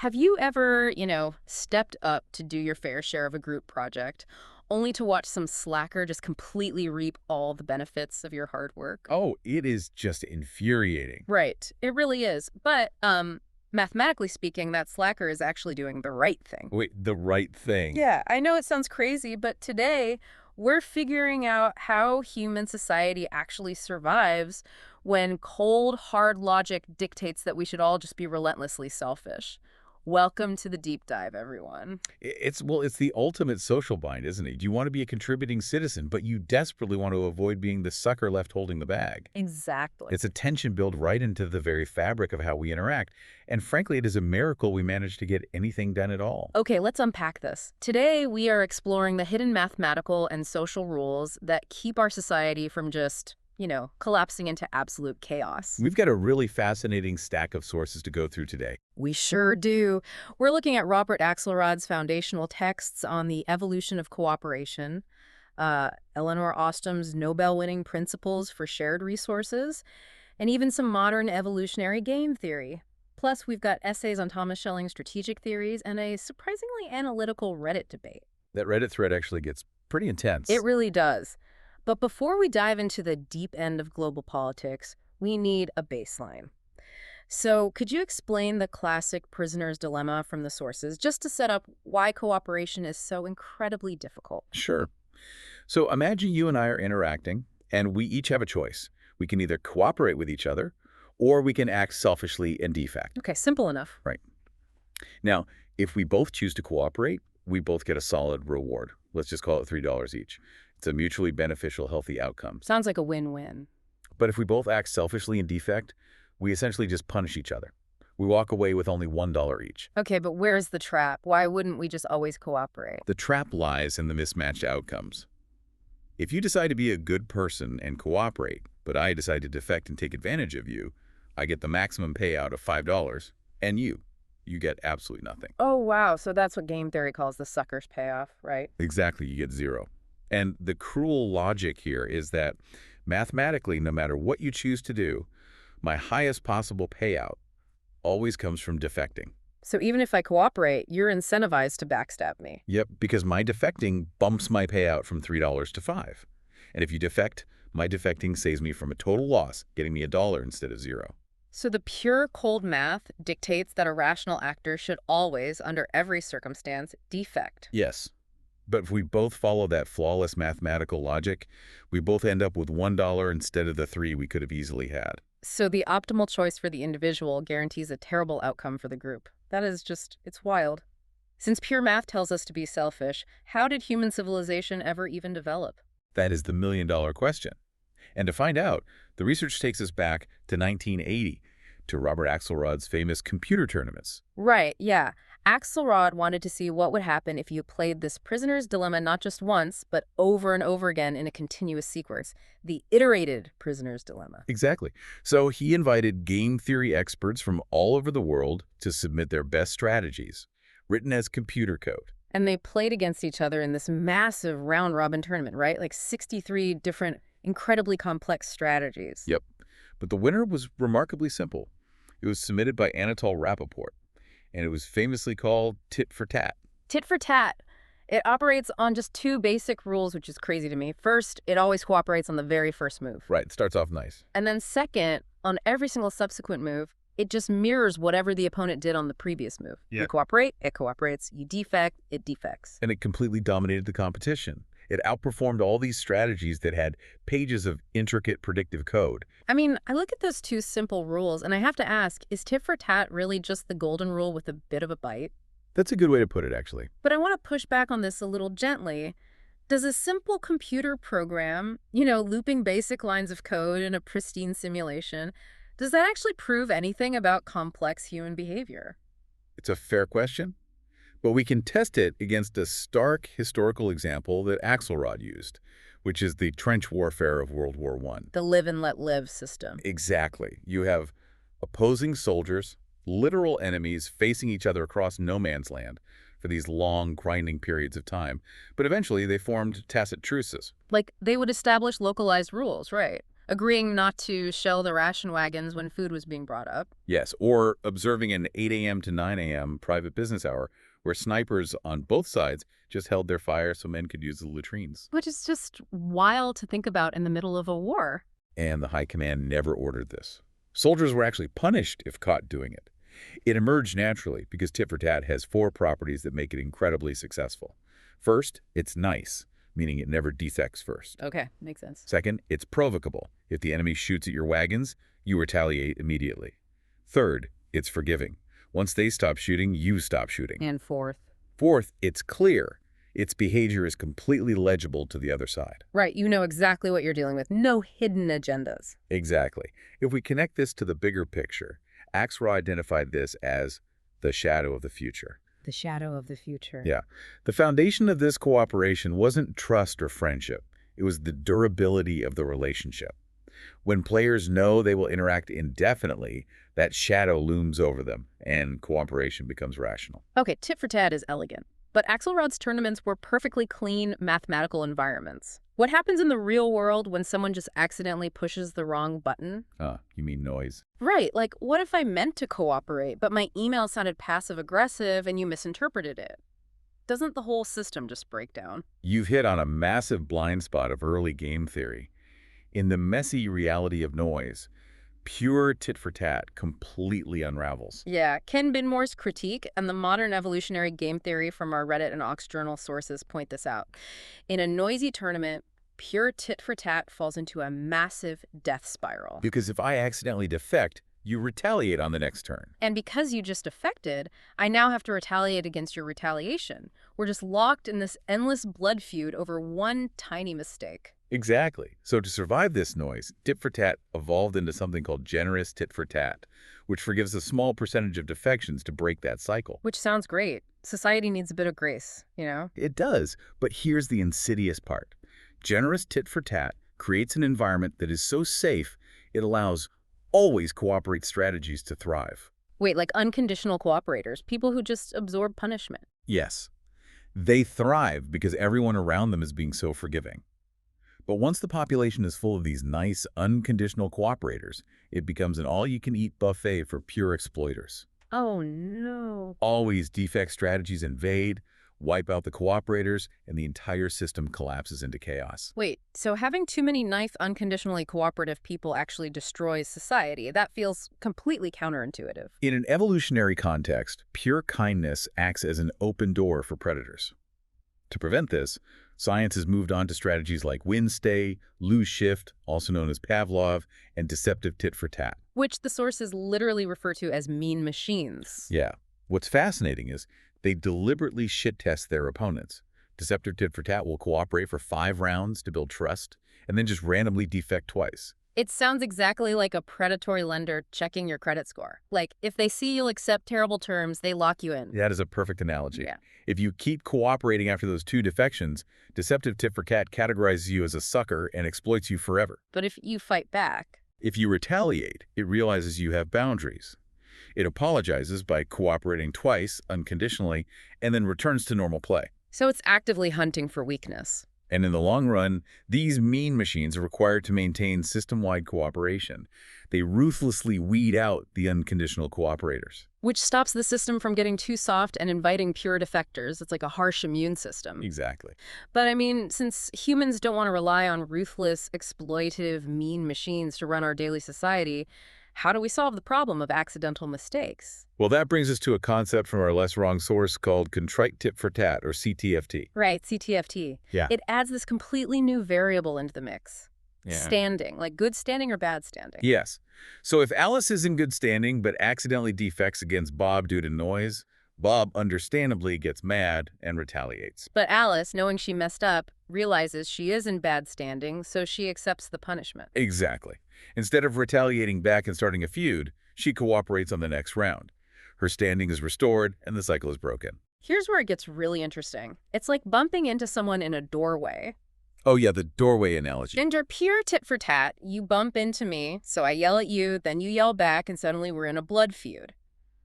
Have you ever, stepped up to do your fair share of a group project, only to watch some slacker just completely reap all the benefits of your hard work? Oh, it is just infuriating. Right. It really is. But mathematically speaking, that slacker is actually doing the right thing. Wait, the right thing. Yeah, I know it sounds crazy, but today we're figuring out how human society actually survives when cold, hard logic dictates that we should all just be relentlessly selfish. Welcome to the deep dive, everyone. It's the ultimate social bind, isn't it? You want to be a contributing citizen, but you desperately want to avoid being the sucker left holding the bag. Exactly. It's a tension built right into the very fabric of how we interact. And frankly, it is a miracle we managed to get anything done at all. Okay, let's unpack this. Today, we are exploring the hidden mathematical and social rules that keep our society from just, collapsing into absolute chaos. We've got a really fascinating stack of sources to go through today. We sure do. We're looking at Robert Axelrod's foundational texts on the evolution of cooperation, Eleanor Ostum's Nobel-winning principles for shared resources, and even some modern evolutionary game theory. Plus, we've got essays on Thomas Schelling's strategic theories and a surprisingly analytical Reddit debate. That Reddit thread actually gets pretty intense. It really does. But before we dive into the deep end of global politics, we need a baseline. So could you explain the classic prisoner's dilemma from the sources, just to set up why cooperation is so incredibly difficult? Sure. So imagine you and I are interacting, and we each have a choice. We can either cooperate with each other, or we can act selfishly and defect. Okay, simple enough. Right. Now, if we both choose to cooperate, we both get a solid reward. Let's just call it $3 each. It's a mutually beneficial, healthy outcome. Sounds like a win-win. But if we both act selfishly and defect, we essentially just punish each other. We walk away with only $1 each. Okay, but where's the trap? Why wouldn't we just always cooperate? The trap lies in the mismatched outcomes. If you decide to be a good person and cooperate, but I decide to defect and take advantage of you, I get the maximum payout of $5, and you get absolutely nothing. Oh, wow. So that's what game theory calls the sucker's payoff, right? Exactly, you get zero. And the cruel logic here is that mathematically, no matter what you choose to do, my highest possible payout always comes from defecting. So even if I cooperate, you're incentivized to backstab me. Yep, because my defecting bumps my payout from $3 to $5. And if you defect, my defecting saves me from a total loss, getting me $1 instead of zero. So the pure cold math dictates that a rational actor should always, under every circumstance, defect. Yes. But if we both follow that flawless mathematical logic, we both end up with $1 instead of the $3 we could have easily had. So the optimal choice for the individual guarantees a terrible outcome for the group. That is just, it's wild. Since pure math tells us to be selfish, how did human civilization ever even develop? That is the million-dollar question. And to find out, the research takes us back to 1980, to Robert Axelrod's famous computer tournaments. Right, yeah. Axelrod wanted to see what would happen if you played this prisoner's dilemma not just once, but over and over again in a continuous sequence. The iterated prisoner's dilemma. Exactly. So he invited game theory experts from all over the world to submit their best strategies, written as computer code. And they played against each other in this massive round-robin tournament, right? Like 63 different, incredibly complex strategies. Yep. But the winner was remarkably simple. It was submitted by Anatol Rappaport, and it was famously called tit-for-tat. Tit-for-tat. It operates on just two basic rules, which is crazy to me. First, it always cooperates on the very first move. Right, it starts off nice. And then second, on every single subsequent move, it just mirrors whatever the opponent did on the previous move. Yeah. You cooperate, it cooperates. You defect, it defects. And it completely dominated the competition. It outperformed all these strategies that had pages of intricate predictive code. I mean, I look at those two simple rules, and I have to ask, is tit-for-tat really just the golden rule with a bit of a bite? That's a good way to put it, actually. But I want to push back on this a little gently. Does a simple computer program, looping basic lines of code in a pristine simulation, does that actually prove anything about complex human behavior? It's a fair question, but we can test it against a stark historical example that Axelrod used, which is the trench warfare of World War I. The live and let live system. Exactly. You have opposing soldiers, literal enemies facing each other across no man's land for these long, grinding periods of time. But eventually they formed tacit truces. Like, they would establish localized rules, right? Agreeing not to shell the ration wagons when food was being brought up. Yes, or observing an 8 a.m. to 9 a.m. private business hour where snipers on both sides just held their fire so men could use the latrines. Which is just wild to think about in the middle of a war. And the high command never ordered this. Soldiers were actually punished if caught doing it. It emerged naturally because tit-for-tat has 4 properties that make it incredibly successful. First, it's nice, meaning it never defects first. Okay, makes sense. Second, it's provocable. If the enemy shoots at your wagons, you retaliate immediately. Third, it's forgiving. Once they stop shooting, you stop shooting. And fourth. Fourth, it's clear. Its behavior is completely legible to the other side. Right, you know exactly what you're dealing with. No hidden agendas. Exactly. If we connect this to the bigger picture, Axelrod identified this as the shadow of the future. The shadow of the future. Yeah. The foundation of this cooperation wasn't trust or friendship. It was the durability of the relationship. When players know they will interact indefinitely, that shadow looms over them, and cooperation becomes rational. Okay, tit for tat is elegant. But Axelrod's tournaments were perfectly clean mathematical environments. What happens in the real world when someone just accidentally pushes the wrong button? You mean noise? Right, like what if I meant to cooperate, but my email sounded passive-aggressive and you misinterpreted it? Doesn't the whole system just break down? You've hit on a massive blind spot of early game theory. In the messy reality of noise, pure tit-for-tat completely unravels. Yeah, Ken Binmore's critique and the modern evolutionary game theory from our Reddit and Ox Journal sources point this out. In a noisy tournament, pure tit-for-tat falls into a massive death spiral. Because if I accidentally defect, you retaliate on the next turn. And because you just defected, I now have to retaliate against your retaliation. We're just locked in this endless blood feud over one tiny mistake. Exactly. So to survive this noise, tit-for-tat evolved into something called generous tit-for-tat, which forgives a small percentage of defections to break that cycle. Which sounds great. Society needs a bit of grace, you know? It does, but here's the insidious part. Generous tit-for-tat creates an environment that is so safe it allows always cooperate strategies to thrive. Wait, like unconditional cooperators, people who just absorb punishment. Yes. They thrive because everyone around them is being so forgiving. But once the population is full of these nice, unconditional cooperators, it becomes an all-you-can-eat buffet for pure exploiters. Oh, no. Always defect strategies invade, wipe out the cooperators, and the entire system collapses into chaos. Wait, so having too many nice, unconditionally cooperative people actually destroys society? That feels completely counterintuitive. In an evolutionary context, pure kindness acts as an open door for predators. To prevent this, science has moved on to strategies like win-stay, lose-shift, also known as Pavlov, and deceptive tit-for-tat. Which the sources literally refer to as mean machines. Yeah. What's fascinating is they deliberately shit-test their opponents. Deceptive tit-for-tat will cooperate for 5 rounds to build trust, and then just randomly defect twice. It sounds exactly like a predatory lender checking your credit score. Like, if they see you'll accept terrible terms, they lock you in. That is a perfect analogy. Yeah. If you keep cooperating after those 2 defections, deceptive tit-for-tat categorizes you as a sucker and exploits you forever. But if you fight back... If you retaliate, it realizes you have boundaries. It apologizes by cooperating twice, unconditionally, and then returns to normal play. So it's actively hunting for weakness. And in the long run, these mean machines are required to maintain system-wide cooperation. They ruthlessly weed out the unconditional cooperators. Which stops the system from getting too soft and inviting pure defectors. It's like a harsh immune system. Exactly. But I mean, since humans don't want to rely on ruthless, exploitative, mean machines to run our daily society, how do we solve the problem of accidental mistakes? Well, that brings us to a concept from our less wrong source called contrite tit-for-tat, or CTFT. Right, CTFT. Yeah. It adds this completely new variable into the mix. Yeah. Standing, like good standing or bad standing. Yes. So if Alice is in good standing but accidentally defects against Bob due to noise, Bob understandably gets mad and retaliates. But Alice, knowing she messed up, realizes she is in bad standing, so she accepts the punishment. Exactly. Instead of retaliating back and starting a feud, she cooperates on the next round. Her standing is restored and the cycle is broken. Here's where it gets really interesting. It's like bumping into someone in a doorway. Oh yeah, the doorway analogy. Under pure tit-for-tat, you bump into me, so I yell at you, then you yell back, and suddenly we're in a blood feud.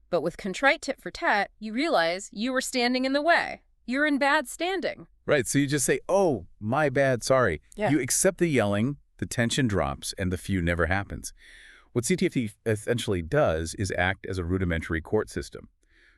But with contrite tit-for-tat, you realize you were standing in the way. You're in bad standing. Right, so you just say, oh, my bad, sorry. Yeah. You accept the yelling, The tension drops and the feud never happens. What CTFT essentially does is act as a rudimentary court system.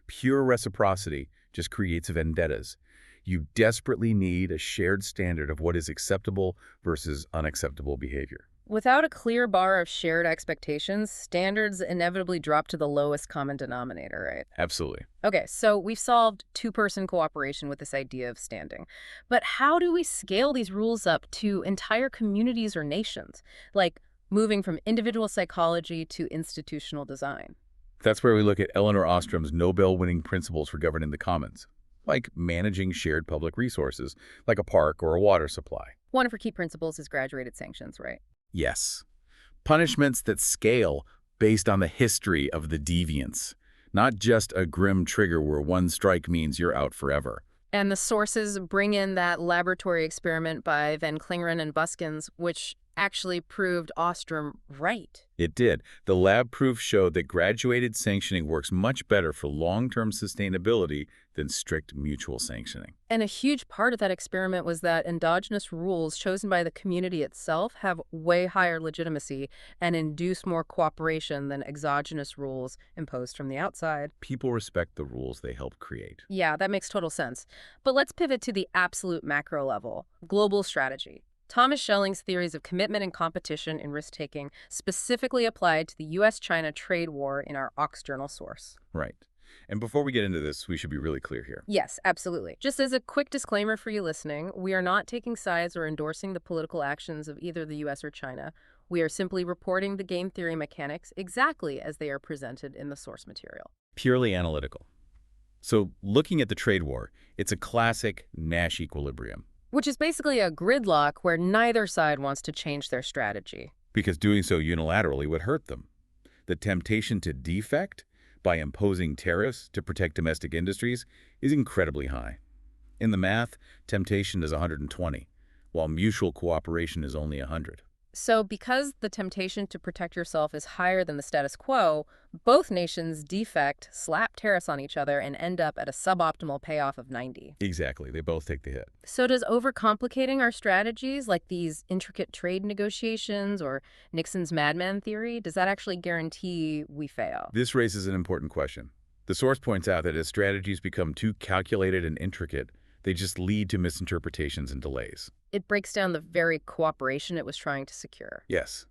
Pure reciprocity just creates vendettas. You desperately need a shared standard of what is acceptable versus unacceptable behavior. Without a clear bar of shared expectations, standards inevitably drop to the lowest common denominator, right? Absolutely. Okay, so we've solved two-person cooperation with this idea of standing. But how do we scale these rules up to entire communities or nations? Like moving from individual psychology to institutional design. That's where we look at Elinor Ostrom's Nobel-winning principles for governing the commons, like managing shared public resources, like a park or a water supply. One of her key principles is graduated sanctions, right? Yes. Punishments that scale based on the history of the deviance, not just a grim trigger where one strike means you're out forever. And the sources bring in that laboratory experiment by Van Klingren and Buskins, which actually proved Ostrom right. It did. The lab proof showed that graduated sanctioning works much better for long-term sustainability than strict mutual sanctioning. And a huge part of that experiment was that endogenous rules chosen by the community itself have way higher legitimacy and induce more cooperation than exogenous rules imposed from the outside. People respect the rules they help create. Yeah, that makes total sense. But let's pivot to the absolute macro level, global strategy. Thomas Schelling's theories of commitment and competition in risk-taking specifically applied to the U.S. China trade war in our Ox Journal source. Right. And before we get into this, we should be really clear here. Yes, absolutely. Just as a quick disclaimer for you listening, we are not taking sides or endorsing the political actions of either the U.S. or China. We are simply reporting the game theory mechanics exactly as they are presented in the source material. Purely analytical. So looking at the trade war, it's a classic Nash equilibrium. Which is basically a gridlock where neither side wants to change their strategy. Because doing so unilaterally would hurt them. The temptation to defect by imposing tariffs to protect domestic industries is incredibly high. In the math, temptation is 120, while mutual cooperation is only 100. So because the temptation to protect yourself is higher than the status quo, both nations defect, slap tariffs on each other, and end up at a suboptimal payoff of 90. Exactly. They both take the hit. So does overcomplicating our strategies, like these intricate trade negotiations or Nixon's madman theory, does that actually guarantee we fail? This raises an important question. The source points out that as strategies become too calculated and intricate, they just lead to misinterpretations and delays. It breaks down the very cooperation it was trying to secure. Yes.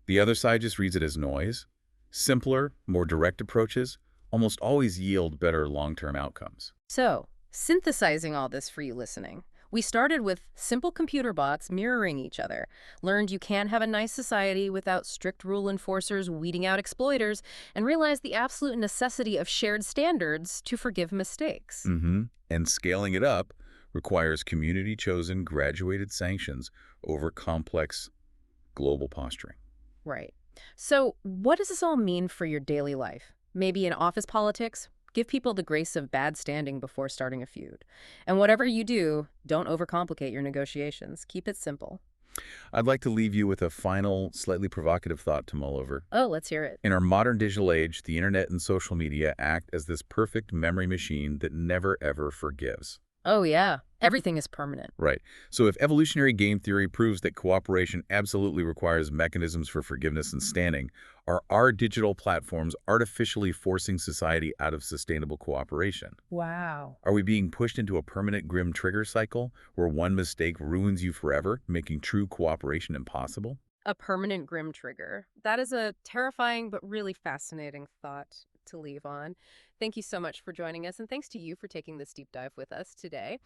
The other side just reads it as noise. Simpler, more direct approaches almost always yield better long-term outcomes. So, synthesizing all this for you listening, we started with simple computer bots mirroring each other, learned you can't have a nice society without strict rule enforcers weeding out exploiters, and realized the absolute necessity of shared standards to forgive mistakes. And scaling it up requires community-chosen graduated sanctions over complex global posturing. Right. So what does this all mean for your daily life? Maybe in office politics? Give people the grace of bad standing before starting a feud. And whatever you do, don't overcomplicate your negotiations. Keep it simple. I'd like to leave you with a final, slightly provocative thought to mull over. Oh, let's hear it. In our modern digital age, the internet and social media act as this perfect memory machine that never, ever forgives. Oh, yeah. Everything is permanent. Right. So if evolutionary game theory proves that cooperation absolutely requires mechanisms for forgiveness and standing, are our digital platforms artificially forcing society out of sustainable cooperation? Wow. Are we being pushed into a permanent grim trigger cycle where one mistake ruins you forever, making true cooperation impossible? A permanent grim trigger. That is a terrifying but really fascinating thought to leave on. Thank you so much for joining us, and thanks to you for taking this deep dive with us today.